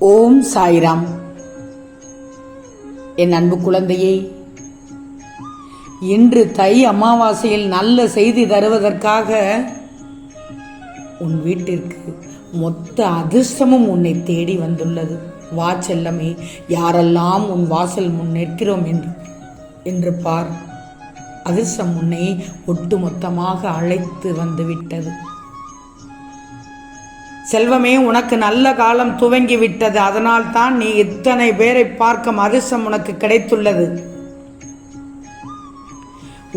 ஓம் சாய்ராம். என் அன்பு குழந்தையே, இன்று தை அமாவாசையில் நல்ல செய்தி தருவதற்காக உன் வீட்டிற்கு மொத்த அதிர்ஷ்டமும் உன்னை தேடி வந்துள்ளது. வா செல்லமே, யாரெல்லாம் உன் வாசல் முன் நிற்கிறோம் என்று பார். அதிர்ஷ்டம் உன்னை ஒட்டுமொத்தமாக அழைத்து வந்துவிட்டது. செல்வமே, உனக்கு நல்ல காலம் துவங்கி விட்டது. அதனால் தான் நீ இத்தனை பேரை பார்க்கும் அதிர்ஷ்டம் உனக்கு கிடைத்துள்ளது.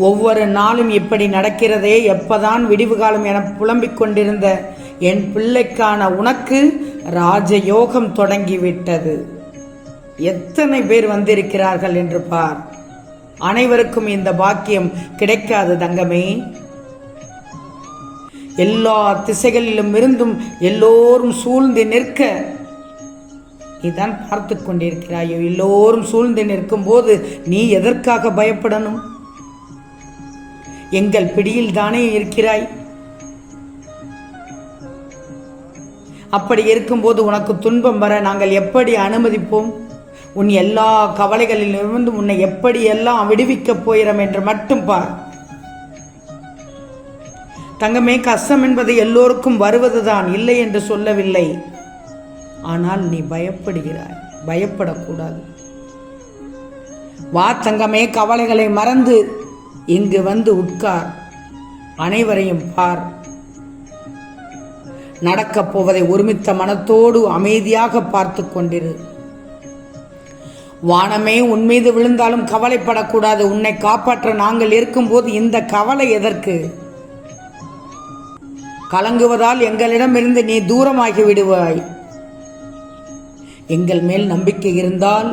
ஒவ்வொரு நாளும் இப்படி நடக்கிறதே, எப்பதான் விடிவு காலம் என புலம்பிக் கொண்டிருந்த என் பிள்ளைக்கான உனக்கு ராஜயோகம் தொடங்கிவிட்டது. எத்தனை பேர் வந்திருக்கிறார்கள் என்று பார். அனைவருக்கும் இந்த பாக்கியம் கிடைக்காது தங்கமே. எல்லா திசைகளிலும் இருந்தும் எல்லோரும் சூழ்ந்து நிற்க நீதான் பார்த்து கொண்டிருக்கிறாயோ. எல்லோரும் சூழ்ந்து நிற்கும் போது நீ எதற்காக பயப்படணும்? எங்கள் பிடியில் தானே இருக்கிறாய். அப்படி இருக்கும்போது உனக்கு துன்பம் வர நாங்கள் எப்படி அனுமதிப்போம்? உன் எல்லா கவலைகளிலிருந்து உன்னை எப்படி எல்லாம் விடுவிக்கப் போகிறோம் என்று மட்டும் பார். தங்கமே, கஷ்டம் என்பது எல்லோருக்கும் வருவதுதான், இல்லை என்று சொல்லவில்லை. ஆனால் நீ பயப்படுகிறாய். பயப்படக்கூடாது. வா தங்கமே, கவலைகளை மறந்து இங்கு வந்து உட்கார். அனைவரையும் பார். நடக்கப் போவதை ஒருமித்த மனத்தோடு அமைதியாக பார்த்து கொண்டிரு. வானமே உன் மீது விழுந்தாலும் கவலைப்படக்கூடாது. உன்னை காப்பாற்ற நாங்கள் இருக்கும்போது இந்த கவலை எதற்கு? கலங்குவதால் எங்களிடமிருந்து நீ தூரமாகி விடுவாய். எங்கள் மேல் நம்பிக்கை இருந்தால்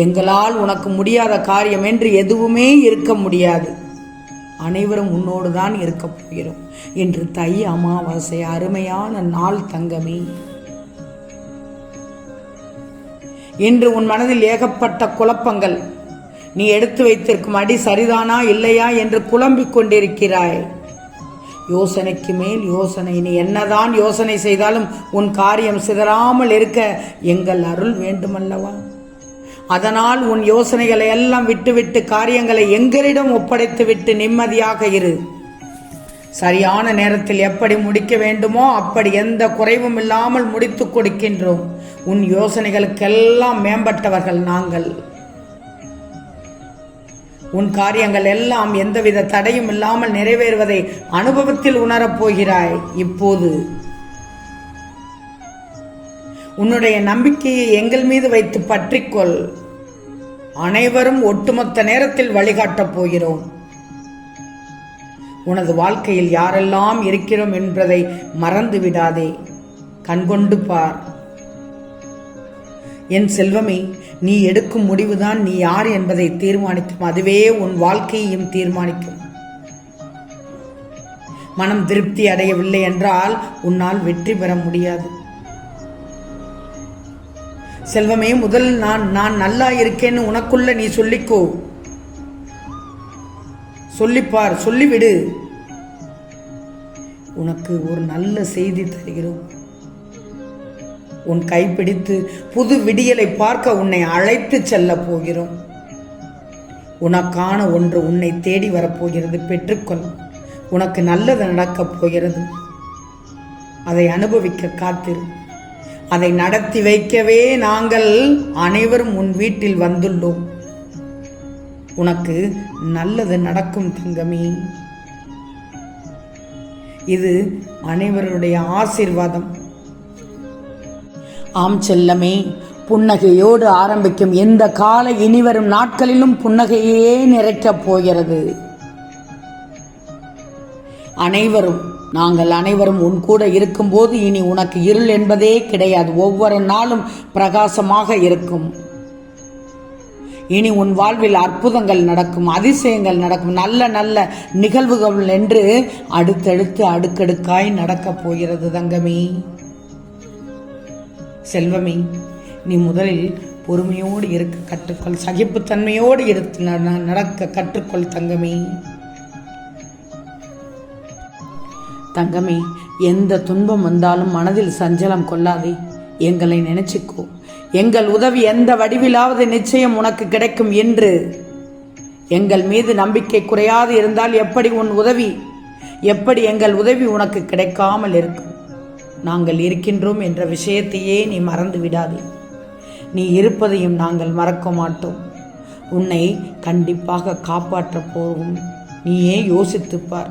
எங்களால் உனக்கு முடியாத காரியம் என்று எதுவுமே இருக்க முடியாது. அனைவரும் உன்னோடு தான் இருக்கப் போகிறோம். இன்று தை அமாவாசை, அருமையான நாள் தங்கமே. இன்று உன் மனதில் ஏகப்பட்ட குழப்பங்கள். நீ எடுத்து வைத்திருக்கும் அடி சரிதானா இல்லையா என்று குழம்பிக் கொண்டிருக்கிறாய். யோசனைக்கு மேல் யோசனை. நீ என்னதான் யோசனை செய்தாலும் உன் காரியம் சிதறாமல் இருக்க எங்கள் அருள் வேண்டுமல்லவா? அதனால் உன் யோசனைகளை எல்லாம் விட்டுவிட்டு காரியங்களை எங்களிடம் ஒப்படைத்துவிட்டு நிம்மதியாக இரு. சரியான நேரத்தில் எப்படி முடிக்க வேண்டுமோ அப்படி எந்த குறைவும் இல்லாமல் முடித்து கொடுக்கின்றோம். உன் யோசனைகளுக்கெல்லாம் மேம்பட்டவர்கள் நாங்கள். உன் காரியங்கள் எல்லாம் எந்தவித தடையும் இல்லாமல் நிறைவேறுவதை அனுபவத்தில் உணரப் போகிறாய். இப்போது உன்னுடைய நம்பிக்கையை எங்கள் மீது வைத்து பற்றிக்கொள். அனைவரும் ஒட்டுமொத்த நேரத்தில் வழிகாட்டப் போகிறோம். உனது வாழ்க்கையில் யாரெல்லாம் இருக்கிறோம் என்பதை மறந்து விடாதே. கண்கொண்டு பார். என் செல்வமே, நீ எடுக்கும் முடிவுதான் நீ யார் என்பதை தீர்மானிக்கும். அதுவே உன் வாழ்க்கையையும் தீர்மானிக்கும். மனம் திருப்தி அடையவில்லை என்றால் உன்னால் வெற்றி பெற முடியாது. செல்வமே, முதல் நான் நல்லா இருக்கேன்னு உனக்குள்ள நீ சொல்லிக்கோ. சொல்லிப்பார், சொல்லிவிடு. உனக்கு ஒரு நல்ல செய்தி தருகிறோம். உன் கைப்பிடித்து புது விடியலை பார்க்க உன்னை அழைத்து செல்ல போகிறோம். உனக்கான ஒன்று உன்னை தேடி வரப்போகிறது. பெற்றுக்கொள். உனக்கு நல்லது நடக்கப் போகிறது. அதை அனுபவிக்க காத்திரு. அதை நடத்தி வைக்கவே நாங்கள் அனைவரும் உன் வீட்டில் வந்துள்ளோம். உனக்கு நல்லது நடக்கும் தங்கமே. இது அனைவருடைய ஆசீர்வாதம். ஆம் செல்லமே, புன்னகையோடு ஆரம்பிக்கும் இந்த காலை இனிவரும் நாட்களிலும் புன்னகையே நிறைக்கப் போகிறது. நாங்கள் அனைவரும் உன் கூட இருக்கும்போது இனி உனக்கு இருள் என்பதே கிடையாது. ஒவ்வொரு நாளும் பிரகாசமாக இருக்கும். இனி உன் வாழ்வில் அற்புதங்கள் நடக்கும், அதிசயங்கள் நடக்கும், நல்ல நல்ல நிகழ்வுகள் என்று அடுத்தடுத்து அடுக்கடுக்காய் நடக்கப் போகிறது தங்கமே. செல்வமே, நீ முதலில் பொறுமையோடு இருக்க கற்றுக்கொள். சகிப்புத்தன்மையோடு நடக்க கற்றுக்கொள் தங்கமே. தங்கமே, எந்த துன்பம் வந்தாலும் மனதில் சஞ்சலம் கொள்ளாதே. எங்களை நினைச்சுக்கோ. எங்கள் உதவி எந்த வடிவிலாவது நிச்சயம் உனக்கு கிடைக்கும் என்று எங்கள் மீது நம்பிக்கை குறையாது இருந்தால் எப்படி எங்கள் உதவி உனக்கு கிடைக்காமல் இருக்கும்? நாங்கள் இருக்கின்றோம் என்ற விஷயத்தையே நீ மறந்து விடாதே. நீ இருப்பதையும் நாங்கள் மறக்க மாட்டோம். உன்னை கண்டிப்பாக காப்பாற்றப் போகும். நீயே யோசித்துப்பார்.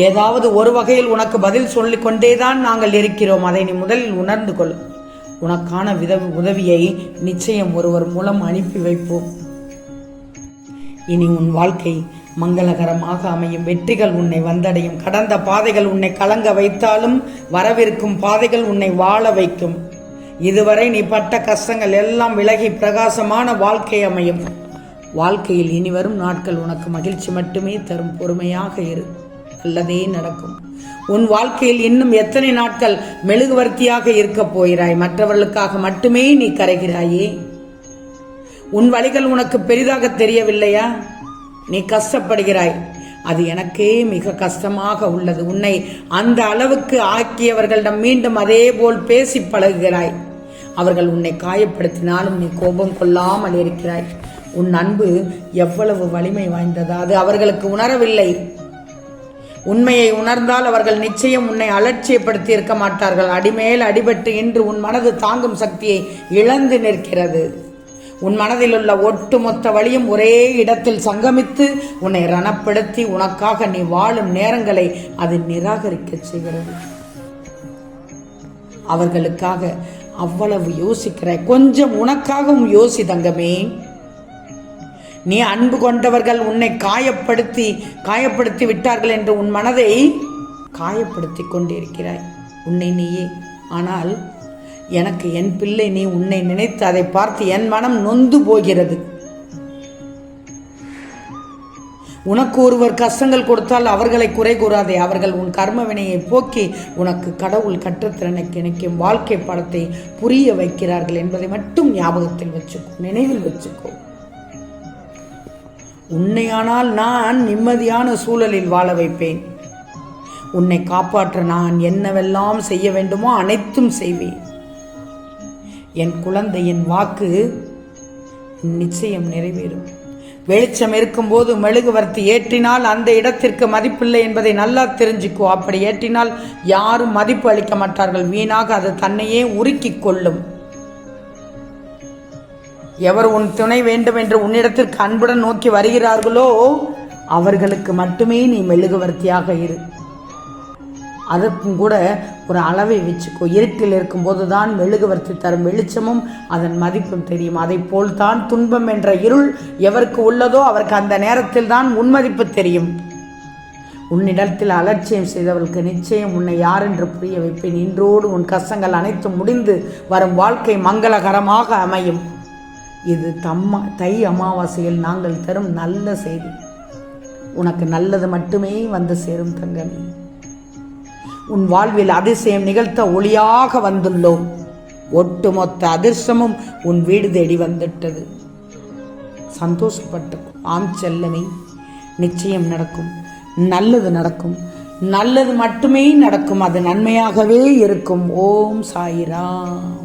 ஏதாவது ஒரு வகையில் உனக்கு பதில் சொல்லிக் கொண்டேதான் நாங்கள் இருக்கிறோம். அதை நீ முதலில் உணர்ந்து கொள். உனக்கான உதவியை நிச்சயம் ஒருவர் மூலம் அனுப்பி வைப்போம். இனி உன் வாழ்க்கை மங்களகரமாக அமையும். வெற்றிகள் உன்னை வந்தடையும். கடந்த பாதைகள் உன்னை கலங்க வைத்தாலும் வரவிருக்கும் பாதைகள் உன்னை வாழ வைக்கும். இதுவரை நீ பட்ட கஷ்டங்கள் எல்லாம் விலகி பிரகாசமான வாழ்க்கை அமையும். வாழ்க்கையில் இனி வரும் நாட்கள் உனக்கு மகிழ்ச்சி மட்டுமே தரும். பொறுமையாக இரு, நல்லதே நடக்கும். உன் வாழ்க்கையில் இன்னும் எத்தனை நாட்கள் மெழுகுவர்த்தியாக இருக்கப் போகிறாய்? மற்றவர்களுக்காக மட்டுமே நீ கரைகிறாயே. உன் வழிகள் உனக்கு பெரிதாக தெரியவில்லையா? நீ கஷ்டப்படுகிறாய். அது எனக்கே மிக கஷ்டமாக உள்ளது. உன்னை அந்த அளவுக்கு ஆக்கியவர்களிடம் மீண்டும் அதே போல் பேசி பழகுகிறாய். அவர்கள் உன்னை காயப்படுத்தினாலும் நீ கோபம் கொள்ளாமல் இருக்கிறாய். உன் அன்பு எவ்வளவு வலிமை வாய்ந்தது, அது அவர்களுக்கு உணரவில்லை. உண்மையை உணர்ந்தால் அவர்கள் நிச்சயம் உன்னை அலட்சியப்படுத்தி இருக்க மாட்டார்கள். அடிமேல் அடிபட்டு இன்று உன் மனது தாங்கும் சக்தியை இழந்து நிற்கிறது. உன் மனதில் உள்ள ஒட்டுமொத்த வழியும் ஒரே இடத்தில் சங்கமித்து உன்னை ரணப்படுத்தி உனக்காக நீ வாழும் நேரங்களை அது நிராகரிக்க செய்கிறது. அவர்களுக்காக அவ்வளவு யோசிக்கிறாய். கொஞ்சம் உனக்காகவும் யோசி தங்கமே. நீ அன்பு கொண்டவர்கள் உன்னை காயப்படுத்தி விட்டார்கள் என்று உன் மனதை காயப்படுத்தி கொண்டிருக்கிறாய், உன்னை நீயே. ஆனால் எனக்கு என் பிள்ளை நீ உன்னை நினைத்து அதை பார்த்து என் மனம் நொந்து போகிறது. உனக்கு ஒருவர் கஷ்டங்கள் கொடுத்தால் அவர்களை குறை கூறாதே. அவர்கள் உன் கர்ம வினையை போக்கி உனக்கு கடவுள் கற்றுத்திறனை கிடைக்கும் வாழ்க்கை படத்தை புரிய வைக்கிறார்கள் என்பதை மட்டும் ஞாபகத்தில் வச்சுக்கோ, நினைவில் வச்சுக்கோ. உன்னையானால் நான் நிம்மதியான சூழலில் வாழ வைப்பேன். உன்னை காப்பாற்ற நான் என்னவெல்லாம் செய்ய வேண்டுமோ அனைத்தும் செய்வேன். என் குழந்தையின் வாக்கு நிச்சயம் நிறைவேறும். வெளிச்சம் இருக்கும்போது மெழுகுவர்த்தி ஏற்றினால் அந்த இடத்திற்கு மதிப்பில்லை என்பதை நல்லா தெரிஞ்சுக்கோ. அப்படி ஏற்றினால் யாரும் மதிப்பு அளிக்க மாட்டார்கள். வீணாக அது தன்னையே உருக்கிக் கொள்ளும். எவர் உன் துணை வேண்டும் என்று உன்னிடத்திற்கு அன்புடன் நோக்கி வருகிறார்களோ அவர்களுக்கு மட்டுமே நீ மெழுகுவர்த்தியாக இரு. அதற்கும் கூட ஒரு அளவை வச்சுக்கோ. இருட்டில் இருக்கும்போது தான் மெழுகுவர்த்தி தரும் வெளிச்சமும் அதன் மதிப்பும் தெரியும். அதை போல்தான் துன்பம் என்ற இருள் எவருக்கு உள்ளதோ அவருக்கு அந்த நேரத்தில் தான் உன்மதிப்பு தெரியும். உன்னிடத்தில் அலட்சியம் செய்தவர்களுக்கு நிச்சயம் உன்னை யார் என்று புரிய வைப்பேன். இன்றோடு உன் கஷ்டங்கள் அனைத்தும் முடிந்து வரும் வாழ்க்கை மங்களகரமாக அமையும். இது தை அமாவாசையில் நாங்கள் தரும் நல்ல செய்தி. உனக்கு நல்லது மட்டுமே வந்து சேரும் தங்கமே. உன் வாழ்வில் அதிசயம் நிகழ்த்த ஒளியாக வந்துள்ளோம். ஒட்டுமொத்த அதிர்ஷ்டமும் உன் வீடு தேடி வந்துட்டது. சந்தோஷப்பட்டு ஆம் செல்லமே, நிச்சயம் நடக்கும். நல்லது நடக்கும். நல்லது மட்டுமே நடக்கும். அது நன்மையாகவே இருக்கும். ஓம் சாய்ராம்.